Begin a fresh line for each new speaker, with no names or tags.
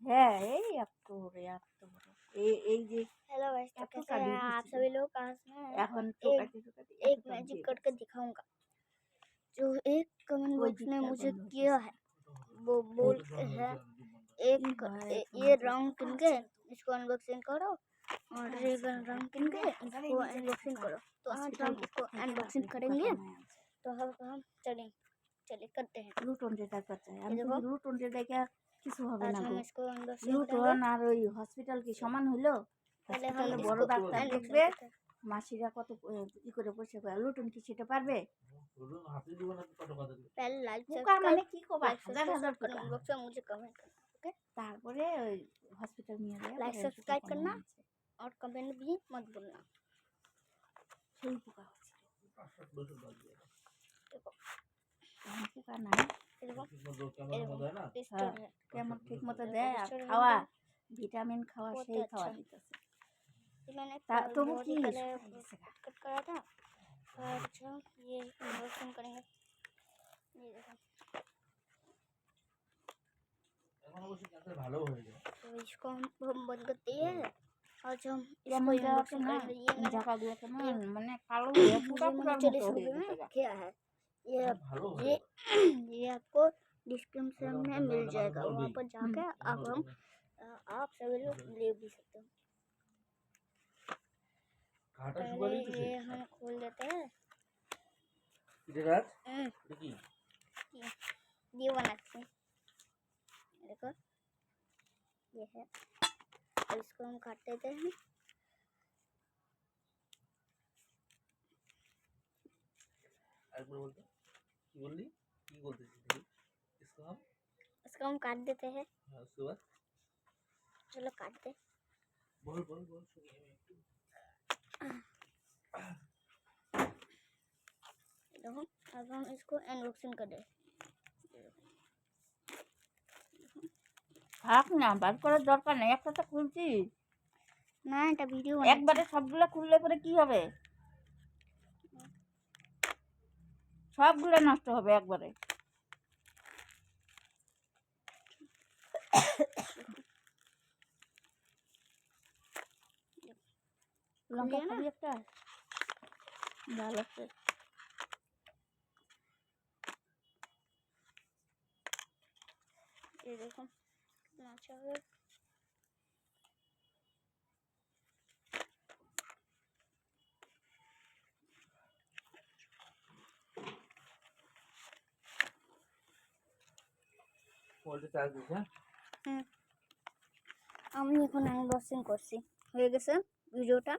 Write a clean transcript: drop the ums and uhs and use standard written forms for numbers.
হ্যাঁ এই এত বড় এত বড় এই যে
हेलो गाइस, तो
এত
कैसे
কালি
हैं आप
হয়েছিল
सभी लोग? आज मैं
এখন
एक
টোকাতে টোকাতে
एक
এতটা
मैजिक
দিয়ে
करके
গেছে
दिखाऊंगा जो एक कमेंट
ওই
बॉक्स ने
দিকটা
मुझे
বন্ধ হয়ে
किया
গেছে
है। वो बोल है
কি হয় এখন
ये
যে
रंग किन के इसको अनबॉक्सिंग करो और ये रंग किन के इसको अनबॉक्सिंग करो। तो आज हम इसको अनबॉक्सिंग करेंगे। तो हम चलिए करते हैं।
লুটন যেটা করতে হয়
ये
আমি
देखो,
তো লুটন যে দেখে কিছু হবে
आज
না
हम
গো
इसको अनबॉक्सिंग करेंगे।
লুটন আর ওই হসপিটাল কি সমান হইলো
पहले हम
হসপিটালে বড়
इसको
ডাক্তার
अनबॉक्सिंग
দেখবে
करते हैं।
মাসিরা কত ই করে পয়সা পায় লুটন কি সেটা পারবে
पहले लाइक
পোকা মানে কি কবা
लाइक
হাজার হাজার
सब्सक्राइब
পোকা
कमेंट बॉक्स में मुझे कमेंट करना, ओके।
তারপরে ওই হসপিটাল নিয়ে যায়
लाइक सब्सक्राइब करना और कमेंट भी मत भूलना।
সেই পোকা হচ্ছে
देखो
পোকা নাই
देखो
হ্যাঁ কেমন ঠিক মতো দেয় আর খাওয়া ভিটামিন খাওয়া সেই খাওয়া দিতেছে
मैंने
তবু
बहुत
কি
ही पहले
শুকাই গেছে গা।
कट करा था। और अच्छा ये अनबॉक्सिंग करेंगे। ये देखो, तो इसको हम बंद करते हैं। आज हम इसको
কেমন
अनबॉक्सिंग
না
करेंगे। ये मैंने
জায়গাগুলো কেমন মানে কালো হয়ে পোকা
ये मैंने
পোকার মতো
40
হয়ে
रुपये
গেছে
में
গা।
किया है। ये ये आपको डिस्क्रिप्शन में मिल जाएगा, वहाँ पर जाके आप सभी लोग ले भी सकते हो। पहले ये हम खोल देते हैं। ये बनाते हैं, देखो ये है। और इसको हम काट देते हैं। इसको हम काट देते हैं। चलो काट दे। देखो अब हम इसको अनबॉक्सिंग कर दे।
থাক না বার করার দরকার নেই একটা তো খুলছি
না এটা ভিডিও
একবারে সবগুলো খুললে পরে কি হবে সবগুলো নষ্ট হবে একবারে লঙ্কা খাবি একটা ভালো আছে
ये देखो कितना अच्छा है। আমি এখন আনবক্সিং করছি, হয়ে গেছে ভিডিওটা।